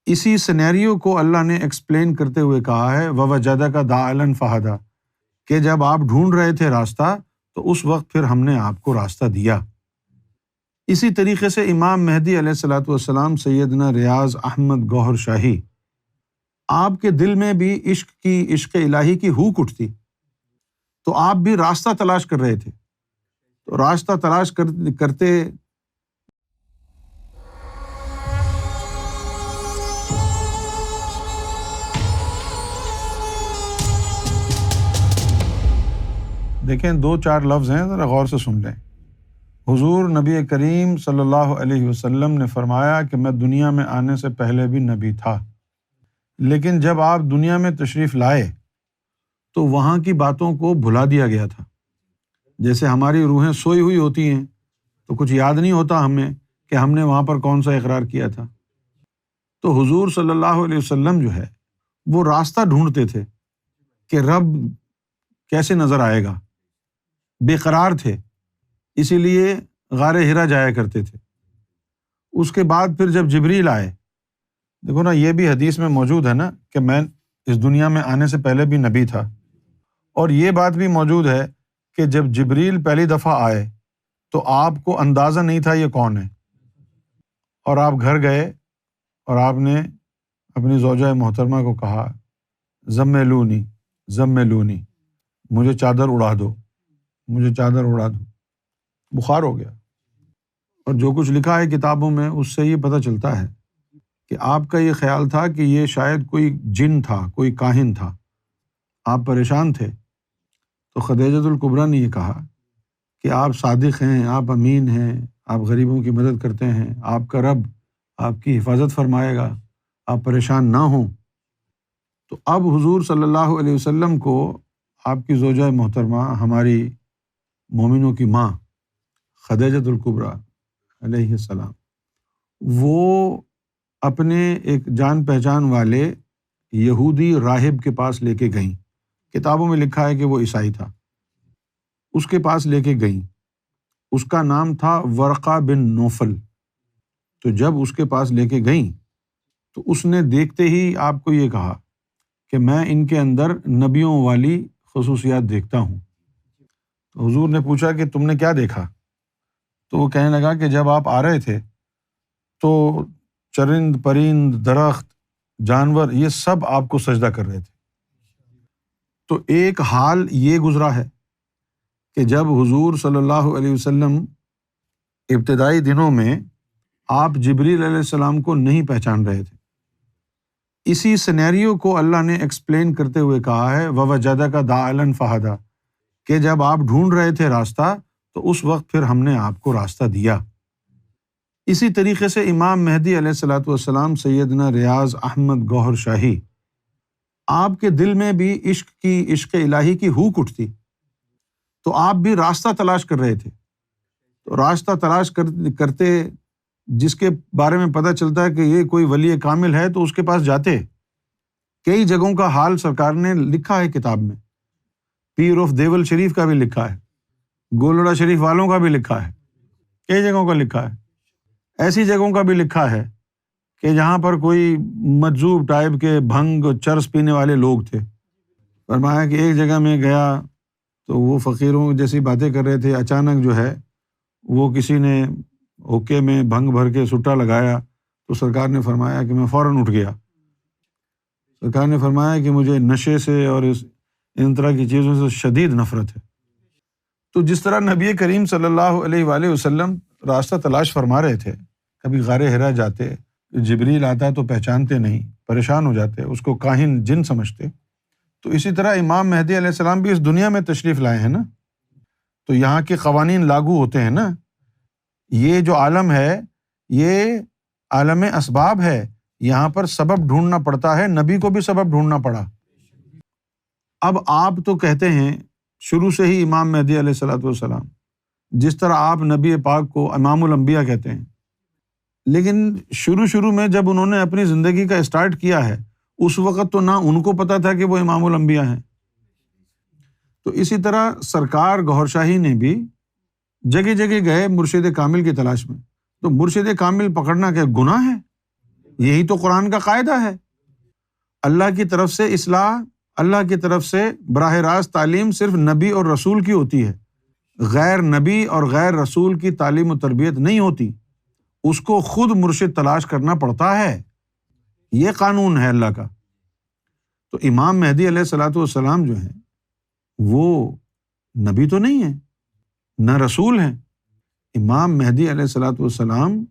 اسی سینیریو کو اللہ نے ایکسپلین کرتے ہوئے کہا ہے وَوَجَدَكَ ضَالًا فَهَدَىٰ، کہ جب آپ ڈھونڈ رہے تھے راستہ تو اس وقت پھر ہم نے آپ کو راستہ دیا۔ اسی طریقے سے امام مہدی علیہ الصلوۃ والسلام سیدنا ریاض احمد گوہر شاہی، آپ کے دل میں بھی عشق الہی کی ہوک اٹھتی تو آپ بھی راستہ تلاش کر رہے تھے، تو راستہ تلاش کرتے دیکھیں 2-4 لفظ ہیں، ذرا غور سے سن لیں۔ حضور نبی کریم صلی اللہ علیہ وسلم نے فرمایا کہ میں دنیا میں آنے سے پہلے بھی نبی تھا، لیکن جب آپ دنیا میں تشریف لائے تو وہاں کی باتوں کو بھلا دیا گیا تھا۔ جیسے ہماری روحیں سوئی ہوئی ہوتی ہیں تو کچھ یاد نہیں ہوتا ہمیں کہ ہم نے وہاں پر کون سا اقرار کیا تھا۔ تو حضور صلی اللہ علیہ وسلم جو ہے وہ راستہ ڈھونڈتے تھے کہ رب کیسے نظر آئے گا، بے قرار تھے، اسی لیے غار حرا جایا کرتے تھے۔ اس کے بعد پھر جب جبریل آئے، دیکھو نا یہ بھی حدیث میں موجود ہے نا کہ میں اس دنیا میں آنے سے پہلے بھی نبی تھا، اور یہ بات بھی موجود ہے کہ جب جبریل پہلی دفعہ آئے تو آپ کو اندازہ نہیں تھا یہ کون ہے، اور آپ گھر گئے اور آپ نے اپنی زوجہ محترمہ کو کہا زملونی زملونی، مجھے چادر اڑا دو، مجھے چادر اڑا دو۔ بخار ہو گیا۔ اور جو کچھ لکھا ہے کتابوں میں اس سے یہ پتہ چلتا ہے کہ آپ کا یہ خیال تھا کہ یہ شاید کوئی جن تھا، کوئی کاہن تھا، آپ پریشان تھے۔ تو خدیجہ الکبریٰ نے یہ کہا کہ آپ صادق ہیں، آپ امین ہیں، آپ غریبوں کی مدد کرتے ہیں، آپ کا رب آپ کی حفاظت فرمائے گا، آپ پریشان نہ ہوں۔ تو اب حضور صلی اللہ علیہ وسلم کو آپ کی زوجہ محترمہ، ہماری مومنوں کی ماں خدیجہ الکبریٰ علیہ السلام، وہ اپنے ایک جان پہچان والے یہودی راہب کے پاس لے کے گئیں۔ کتابوں میں لکھا ہے کہ وہ عیسائی تھا، اس کے پاس لے کے گئیں۔ اس کا نام تھا ورقہ بن نوفل۔ تو جب اس کے پاس لے کے گئیں تو اس نے دیکھتے ہی آپ کو یہ کہا کہ میں ان کے اندر نبیوں والی خصوصیات دیکھتا ہوں۔ تو حضور نے پوچھا کہ تم نے کیا دیکھا؟ تو وہ کہنے لگا کہ جب آپ آ رہے تھے تو چرند پرند درخت جانور یہ سب آپ کو سجدہ کر رہے تھے۔ تو ایک حال یہ گزرا ہے کہ جب حضور صلی اللہ علیہ وسلم ابتدائی دنوں میں آپ جبریل علیہ السلام کو نہیں پہچان رہے تھے، اسی سینیریو کو اللہ نے ایکسپلین کرتے ہوئے کہا ہے وَوَجَدَكَ ضَالًا فَهَدَىٰ، کہ جب آپ ڈھونڈ رہے تھے راستہ تو اس وقت پھر ہم نے آپ کو راستہ دیا۔ اسی طریقے سے امام مہدی علیہ الصلوۃ والسلام سیدنا ریاض احمد گوہر شاہی، آپ کے دل میں بھی عشق الہی کی ہوک اٹھتی تو آپ بھی راستہ تلاش کر رہے تھے، تو راستہ تلاش کرتے جس کے بارے میں پتہ چلتا ہے کہ یہ کوئی ولی کامل ہے تو اس کے پاس جاتے۔ کئی جگہوں کا حال سرکار نے لکھا ہے کتاب میں، پیر آف دیول شریف کا بھی لکھا ہے، گولڑا شریف والوں کا بھی لکھا ہے، کئی جگہوں کا لکھا ہے۔ ایسی جگہوں کا بھی لکھا ہے کہ جہاں پر کوئی مجذوب ٹائپ کے بھنگ اور چرس پینے والے لوگ تھے۔ فرمایا کہ ایک جگہ میں گیا تو وہ فقیروں جیسی باتیں کر رہے تھے، اچانک جو ہے وہ کسی نے ہوکے میں بھنگ بھر کے سٹا لگایا تو سرکار نے فرمایا کہ میں فوراً اٹھ گیا۔ سرکار نے فرمایا کہ مجھے نشے سے اور ان طرح کی چیزوں سے شدید نفرت ہے۔ تو جس طرح نبی کریم صلی اللہ علیہ وآلہ وسلم راستہ تلاش فرما رہے تھے، کبھی غار حرا جاتے، جبریل آتا تو پہچانتے نہیں، پریشان ہو جاتے، اس کو کاہن جن سمجھتے، تو اسی طرح امام مہدی علیہ السلام بھی اس دنیا میں تشریف لائے ہیں نا، تو یہاں کے قوانین لاگو ہوتے ہیں نا۔ یہ جو عالم ہے یہ عالم اسباب ہے، یہاں پر سبب ڈھونڈنا پڑتا ہے، نبی کو بھی سبب ڈھونڈنا پڑا۔ اب آپ تو کہتے ہیں شروع سے ہی امام مہدی علیہ الصلوۃ والسلام، جس طرح آپ نبی پاک کو امام الانبیاء کہتے ہیں، لیکن شروع میں جب انہوں نے اپنی زندگی کا اسٹارٹ کیا ہے اس وقت تو نہ ان کو پتا تھا کہ وہ امام الانبیاء ہیں۔ تو اسی طرح سرکار گوہر شاہی نے بھی جگہ جگہ گئے مرشد کامل کی تلاش میں، تو مرشد کامل پکڑنا کیا گناہ ہے؟ یہی تو قرآن کا قاعدہ ہے۔ اللہ کی طرف سے اصلاح، اللہ کی طرف سے براہ راست تعلیم صرف نبی اور رسول کی ہوتی ہے، غیر نبی اور غیر رسول کی تعلیم و تربیت نہیں ہوتی، اس کو خود مرشد تلاش کرنا پڑتا ہے، یہ قانون ہے اللہ کا۔ تو امام مہدی علیہ الصلوۃ والسلام جو ہیں وہ نبی تو نہیں ہیں، نہ رسول ہیں۔ امام مہدی علیہ الصلوۃ والسلام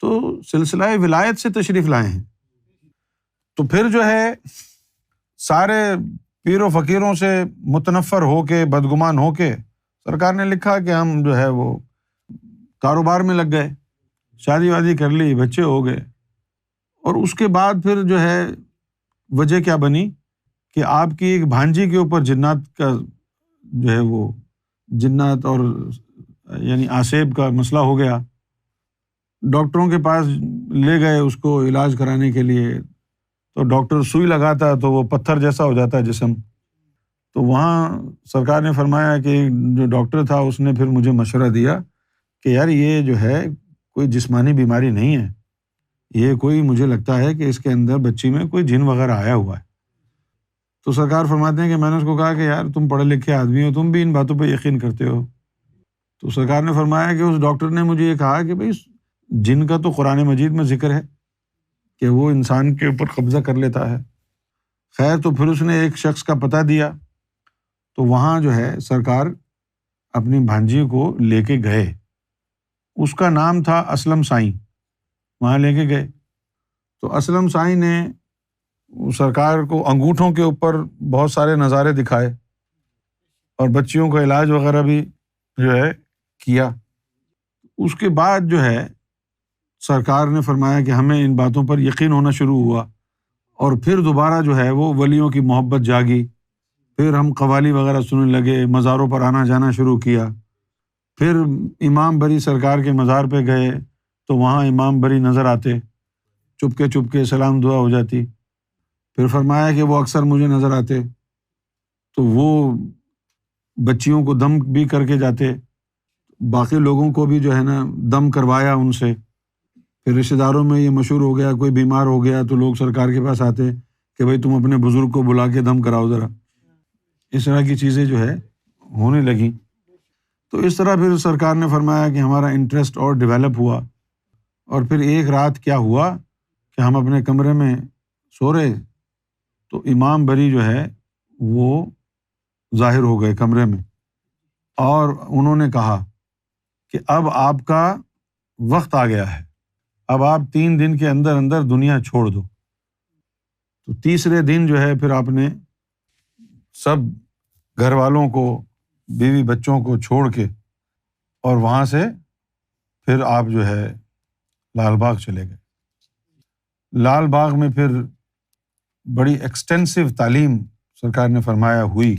تو سلسلہ ولایت سے تشریف لائے ہیں۔ تو پھر جو ہے سارے پیر و فقیروں سے متنفر ہو کے، بدگمان ہو کے، سرکار نے لکھا کہ ہم جو ہے وہ کاروبار میں لگ گئے، شادی وادی کر لی، بچے ہو گئے، اور اس کے بعد پھر جو ہے وجہ کیا بنی کہ آپ کی ایک بھانجی کے اوپر جنات کا جو ہے وہ جنات اور یعنی آسیب کا مسئلہ ہو گیا۔ ڈاکٹروں کے پاس لے گئے اس کو علاج کرانے کے لیے، تو ڈاکٹر سوئی لگاتا تو وہ پتھر جیسا ہو جاتا ہے جسم۔ تو وہاں سرکار نے فرمایا کہ جو ڈاکٹر تھا اس نے پھر مجھے مشورہ دیا کہ یار یہ جو ہے کوئی جسمانی بیماری نہیں ہے، یہ کوئی مجھے لگتا ہے کہ اس کے اندر بچی میں کوئی جن وغیرہ آیا ہوا ہے۔ تو سرکار فرماتے ہیں کہ میں نے اس کو کہا کہ یار تم پڑھے لکھے آدمی ہو، تم بھی ان باتوں پہ یقین کرتے ہو؟ تو سرکار نے فرمایا کہ اس ڈاکٹر نے مجھے یہ کہا کہ بھائی جن کا تو قرآن مجید میں ذکر ہے کہ وہ انسان کے اوپر قبضہ کر لیتا ہے۔ خیر، تو پھر اس نے ایک شخص کا پتہ دیا، تو وہاں جو ہے سرکار اپنی بھانجی کو لے کے گئے، اس کا نام تھا اسلم سائیں، وہاں لے کے گئے۔ تو اسلم سائیں نے سرکار کو انگوٹھوں کے اوپر بہت سارے نظارے دکھائے اور بچیوں کا علاج وغیرہ بھی جو ہے کیا۔ اس کے بعد جو ہے سرکار نے فرمایا کہ ہمیں ان باتوں پر یقین ہونا شروع ہوا، اور پھر دوبارہ جو ہے وہ ولیوں کی محبت جاگی، پھر ہم قوالی وغیرہ سننے لگے، مزاروں پر آنا جانا شروع کیا۔ پھر امام بری سرکار کے مزار پہ گئے تو وہاں امام بری نظر آتے، چپ کے سلام دعا ہو جاتی۔ پھر فرمایا کہ وہ اکثر مجھے نظر آتے تو وہ بچیوں کو دم بھی کر کے جاتے، باقی لوگوں کو بھی جو ہے نا دم کروایا ان سے۔ پھر رشتہ داروں میں یہ مشہور ہو گیا، کوئی بیمار ہو گیا تو لوگ سرکار کے پاس آتے کہ بھائی تم اپنے بزرگ کو بلا کے دم کراؤ ذرا۔ اس طرح کی چیزیں جو ہے ہونے لگیں۔ تو اس طرح پھر سرکار نے فرمایا کہ ہمارا انٹرسٹ اور ڈیولپ ہوا، اور پھر ایک رات کیا ہوا کہ ہم اپنے کمرے میں سو رہے تو امام بری جو ہے وہ ظاہر ہو گئے کمرے میں، اور انہوں نے کہا کہ اب آپ کا وقت آ گیا ہے، اب آپ 3 دن کے اندر اندر دنیا چھوڑ دو۔ تو تیسرے دن جو ہے پھر آپ نے سب گھر والوں کو، بیوی بچوں کو چھوڑ کے، اور وہاں سے پھر آپ جو ہے لال باغ چلے گئے۔ لال باغ میں پھر بڑی ایکسٹینسو تعلیم سرکار نے فرمایا ہوئی۔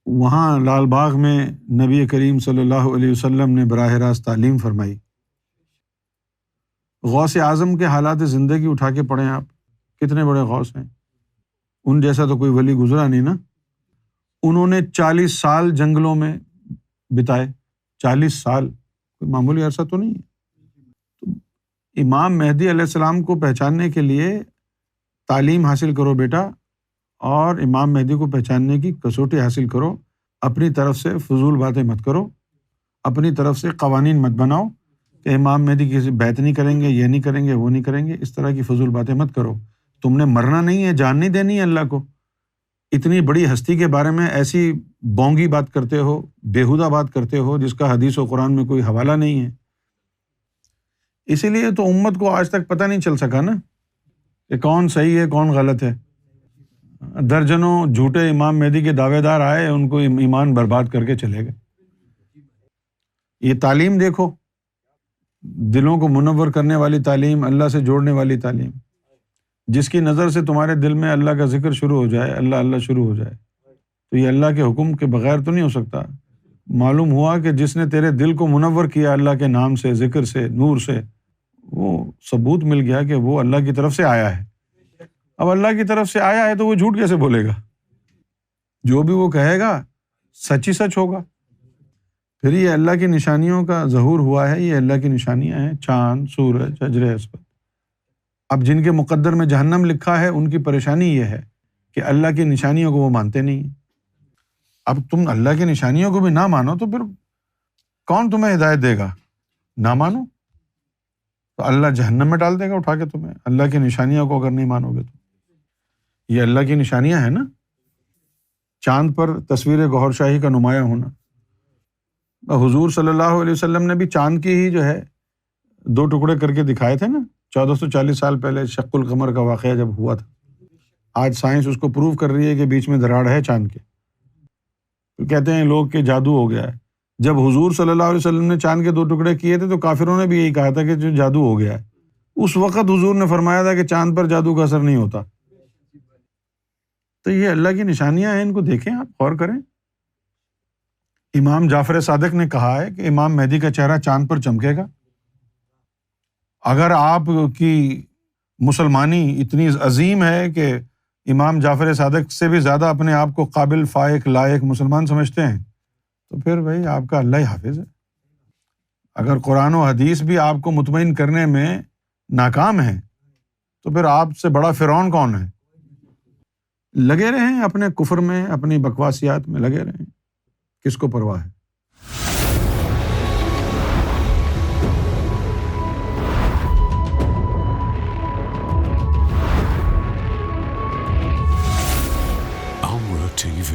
وہاں لال باغ میں نبی کریم صلی اللہ علیہ وسلم نے براہ راست تعلیم فرمائی۔ غوث اعظم کے حالات زندگی اٹھا کے پڑھیں آپ، کتنے بڑے غوث ہیں، ان جیسا تو کوئی ولی گزرا نہیں نا۔ انہوں نے 40 سال جنگلوں میں بتائے، 40 سال کوئی معمولی عرصہ تو نہیں ہے۔ تو امام مہدی علیہ السلام کو پہچاننے کے لیے تعلیم حاصل کرو بیٹا، اور امام مہدی کو پہچاننے کی کسوٹی حاصل کرو، اپنی طرف سے فضول باتیں مت کرو، اپنی طرف سے قوانین مت بناؤ کہ امام مہدی کسی بیعت نہیں کریں گے، یہ نہیں کریں گے، وہ نہیں کریں گے، اس طرح کی فضول باتیں مت کرو۔ تم نے مرنا نہیں ہے، جان نہیں دینی ہے اللہ کو۔ اتنی بڑی ہستی کے بارے میں ایسی بونگی بات کرتے ہو، بیہودہ بات کرتے ہو جس کا حدیث و قرآن میں کوئی حوالہ نہیں ہے۔ اسی لیے تو امت کو آج تک پتہ نہیں چل سکا نا کہ کون صحیح ہے کون غلط ہے۔ درجنوں جھوٹے امام مہدی کے دعوے دار آئے، ان کو ایمان برباد کر کے چلے گئے۔ یہ تعلیم دیکھو، دلوں کو منور کرنے والی تعلیم، اللہ سے جوڑنے والی تعلیم، جس کی نظر سے تمہارے دل میں اللہ کا ذکر شروع ہو جائے، اللہ اللہ شروع ہو جائے، تو یہ اللہ کے حکم کے بغیر تو نہیں ہو سکتا۔ معلوم ہوا کہ جس نے تیرے دل کو منور کیا اللہ کے نام سے، ذکر سے، نور سے، وہ ثبوت مل گیا کہ وہ اللہ کی طرف سے آیا ہے۔ اب اللہ کی طرف سے آیا ہے تو وہ جھوٹ کیسے بولے گا؟ جو بھی وہ کہے گا سچ ہی سچ ہوگا۔ پھر یہ اللہ کی نشانیوں کا ظہور ہوا ہے، یہ اللہ کی نشانیاں ہیں، چاند، سورج، حجر اسود۔ اب جن کے مقدر میں جہنم لکھا ہے ان کی پریشانی یہ ہے کہ اللہ کی نشانیوں کو وہ مانتے نہیں ہیں۔ اب تم اللہ کی نشانیوں کو بھی نہ مانو تو پھر کون تمہیں ہدایت دے گا؟ نہ مانو تو اللہ جہنم میں ڈال دے گا اٹھا کے تمہیں، اللہ کی نشانیوں کو اگر نہیں مانو گے تو۔ یہ اللہ کی نشانیاں ہیں نا، چاند پر تصویر گوہر شاہی کا نمایاں ہونا۔ حضور صلی اللہ علیہ وسلم نے بھی چاند کی ہی جو ہے 2 ٹکڑے کر کے دکھائے تھے نا، 1440 سال پہلے شق القمر کا واقعہ جب ہوا تھا۔ آج سائنس اس کو پروو کر رہی ہے کہ بیچ میں دراڑ ہے چاند کے، تو کہتے ہیں لوگ کہ جادو ہو گیا ہے۔ جب حضور صلی اللہ علیہ وسلم نے چاند کے 2 ٹکڑے کیے تھے تو کافروں نے بھی یہی کہا تھا کہ جو جادو ہو گیا ہے۔ اس وقت حضور نے فرمایا تھا کہ چاند پر جادو کا اثر نہیں ہوتا۔ تو یہ اللہ کی نشانیاں ہیں، ان کو دیکھیں، آپ غور کریں۔ امام جعفر صادق نے کہا ہے کہ امام مہدی کا چہرہ چاند پر چمکے گا۔ اگر آپ کی مسلمانی اتنی عظیم ہے کہ امام جعفر صادق سے بھی زیادہ اپنے آپ کو قابل، فائق، لائق مسلمان سمجھتے ہیں تو پھر بھائی آپ کا اللہ ہی حافظ ہے۔ اگر قرآن و حدیث بھی آپ کو مطمئن کرنے میں ناکام ہے تو پھر آپ سے بڑا فرعون کون ہے؟ لگے رہیں اپنے کفر میں، اپنی بکواسیات میں لگے رہیں، کس کو پرواہ ہے؟ Amra TV